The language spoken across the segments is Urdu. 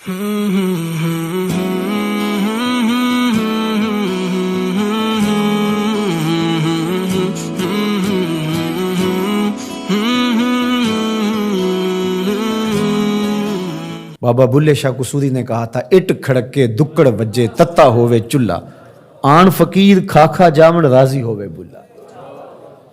بابا بلے شاہ قصوری نے کہا تھا، اٹ کھڑک کے دکڑ وجے تتا ہووے چلہ، آن فقیر کھا کھا جامن راضی ہووے بلا۔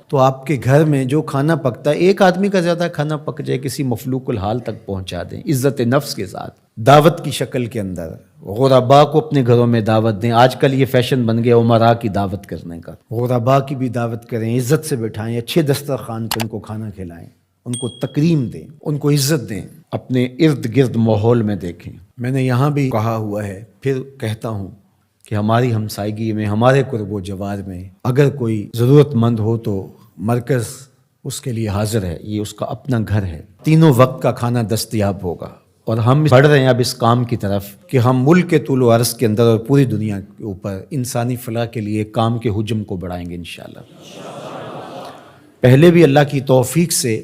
تو آپ کے گھر میں جو کھانا پکتا ہے، ایک آدمی کا زیادہ کھانا پک جائے، کسی مفلوق الحال تک پہنچا دیں عزت نفس کے ساتھ، دعوت کی شکل کے اندر غربا کو اپنے گھروں میں دعوت دیں۔ آج کل یہ فیشن بن گیا عمراء کی دعوت کرنے کا، غربا کی بھی دعوت کریں، عزت سے بٹھائیں، اچھے دسترخوان پہ ان کو کھانا کھلائیں، ان کو تکریم دیں، ان کو عزت دیں، اپنے ارد گرد ماحول میں دیکھیں۔ میں نے یہاں بھی کہا ہوا ہے، پھر کہتا ہوں کہ ہماری ہمسائیگی میں، ہمارے قرب و جوار میں اگر کوئی ضرورت مند ہو تو مرکز اس کے لیے حاضر ہے، یہ اس کا اپنا گھر ہے، تینوں وقت کا کھانا دستیاب ہوگا۔ اور ہم بڑھ رہے ہیں اب اس کام کی طرف کہ ہم ملک کے طول و عرض کے اندر اور پوری دنیا کے اوپر انسانی فلاح کے لیے کام کے حجم کو بڑھائیں گے انشاءاللہ۔ پہلے بھی اللہ کی توفیق سے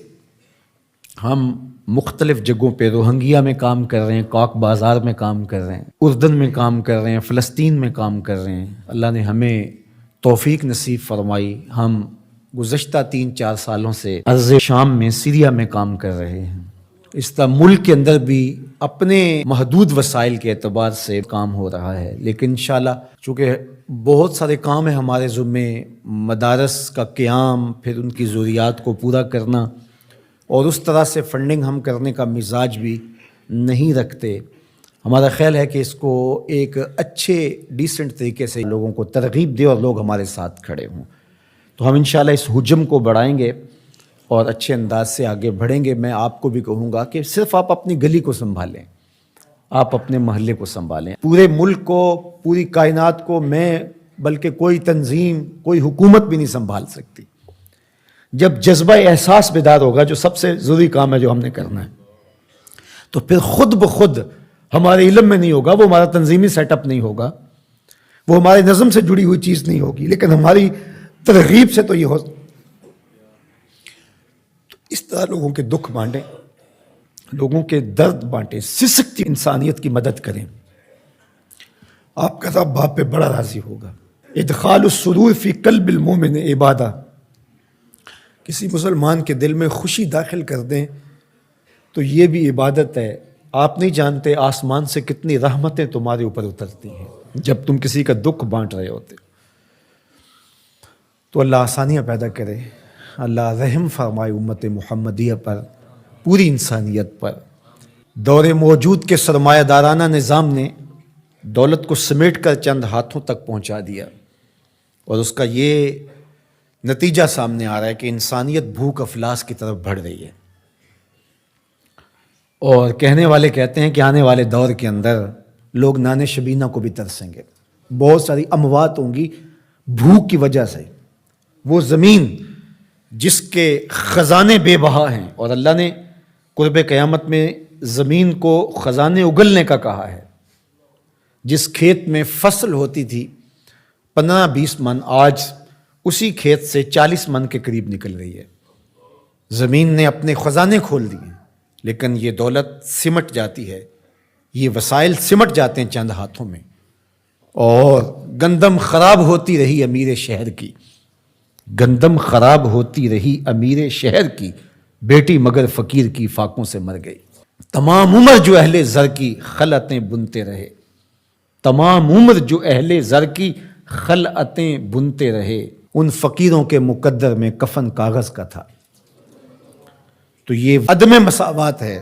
ہم مختلف جگہوں پہ روہنگیا میں کام کر رہے ہیں، کاک بازار میں کام کر رہے ہیں، اردن میں کام کر رہے ہیں، فلسطین میں کام کر رہے ہیں۔ اللہ نے ہمیں توفیق نصیب فرمائی، ہم گزشتہ 3-4 سالوں سے ارض شام میں، سیریا میں کام کر رہے ہیں۔ اس طرح ملک کے اندر بھی اپنے محدود وسائل کے اعتبار سے کام ہو رہا ہے، لیکن انشاءاللہ چونکہ بہت سارے کام ہیں ہمارے ذمے، مدارس کا قیام، پھر ان کی ضروریات کو پورا کرنا، اور اس طرح سے فنڈنگ ہم کرنے کا مزاج بھی نہیں رکھتے۔ ہمارا خیال ہے کہ اس کو ایک اچھے ڈیسنٹ طریقے سے لوگوں کو ترغیب دے اور لوگ ہمارے ساتھ کھڑے ہوں، تو ہم انشاءاللہ اس حجم کو بڑھائیں گے اور اچھے انداز سے آگے بڑھیں گے۔ میں آپ کو بھی کہوں گا کہ صرف آپ اپنی گلی کو سنبھالیں، آپ اپنے محلے کو سنبھالیں، پورے ملک کو، پوری کائنات کو میں بلکہ کوئی تنظیم، کوئی حکومت بھی نہیں سنبھال سکتی۔ جب جذبہ احساس بیدار ہوگا، جو سب سے ضروری کام ہے جو ہم نے کرنا ہے، تو پھر خود بخود ہمارے علم میں نہیں ہوگا، وہ ہمارا تنظیمی سیٹ اپ نہیں ہوگا، وہ ہمارے نظم سے جڑی ہوئی چیز نہیں ہوگی، لیکن ہماری ترغیب سے تو یہ ہو۔ تو اس طرح لوگوں کے دکھ بانٹیں، لوگوں کے درد بانٹیں، سسکتی انسانیت کی مدد کریں، آپ کا رب باپ پہ بڑا راضی ہوگا۔ ادخال السرور فی قلب المومن عبادہ، کسی مسلمان کے دل میں خوشی داخل کر دیں تو یہ بھی عبادت ہے۔ آپ نہیں جانتے آسمان سے کتنی رحمتیں تمہارے اوپر اترتی ہیں جب تم کسی کا دکھ بانٹ رہے ہوتے۔ تو اللہ آسانیاں پیدا کرے، اللہ رحم فرمائے امت محمدیہ پر، پوری انسانیت پر۔ دور موجود کے سرمایہ دارانہ نظام نے دولت کو سمیٹ کر چند ہاتھوں تک پہنچا دیا، اور اس کا یہ نتیجہ سامنے آ رہا ہے کہ انسانیت بھوک افلاس کی طرف بڑھ رہی ہے، اور کہنے والے کہتے ہیں کہ آنے والے دور کے اندر لوگ نان شبینہ کو بھی ترسیں گے، بہت ساری اموات ہوں گی بھوک کی وجہ سے۔ وہ زمین جس کے خزانے بے بہا ہیں، اور اللہ نے قرب قیامت میں زمین کو خزانے اگلنے کا کہا ہے، جس کھیت میں فصل ہوتی تھی 15-20 من، آج اسی کھیت سے 40 من کے قریب نکل رہی ہے۔ زمین نے اپنے خزانے کھول دیے، لیکن یہ دولت سمٹ جاتی ہے، یہ وسائل سمٹ جاتے ہیں چند ہاتھوں میں، اور گندم خراب ہوتی رہی امیر شہر کی، گندم خراب ہوتی رہی امیر شہر کی، بیٹی مگر فقیر کی فاقوں سے مر گئی۔ تمام عمر جو اہل زر کی خلعتیں بنتے رہے، تمام عمر جو اہل زر کی خلعتیں بنتے رہے، ان فقیروں کے مقدر میں کفن کاغذ کا تھا۔ تو یہ عدم مساوات ہے۔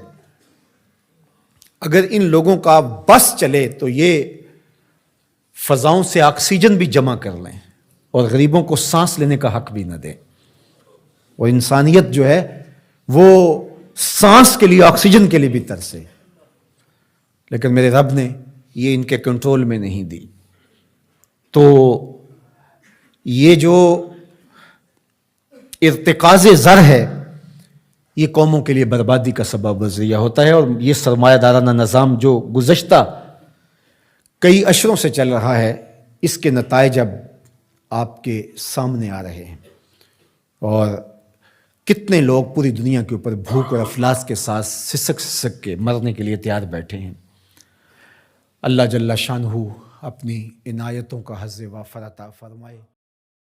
اگر ان لوگوں کا بس چلے تو یہ فضاؤں سے آکسیجن بھی جمع کر لیں اور غریبوں کو سانس لینے کا حق بھی نہ دیں، اور انسانیت جو ہے وہ سانس کے لیے، آکسیجن کے لیے بھی ترسے، لیکن میرے رب نے یہ ان کے کنٹرول میں نہیں دی۔ تو یہ جو ارتکاز زر ہے، یہ قوموں کے لیے بربادی کا سبب و ذریعہ ہوتا ہے، اور یہ سرمایہ دارانہ نظام جو گزشتہ کئی عشروں سے چل رہا ہے، اس کے نتائج اب آپ کے سامنے آ رہے ہیں، اور کتنے لوگ پوری دنیا کے اوپر بھوک اور افلاس کے ساتھ سسک کے مرنے کے لیے تیار بیٹھے ہیں۔ اللہ جل شانہ اپنی عنایتوں کا حظ وافر عطا فرمائے۔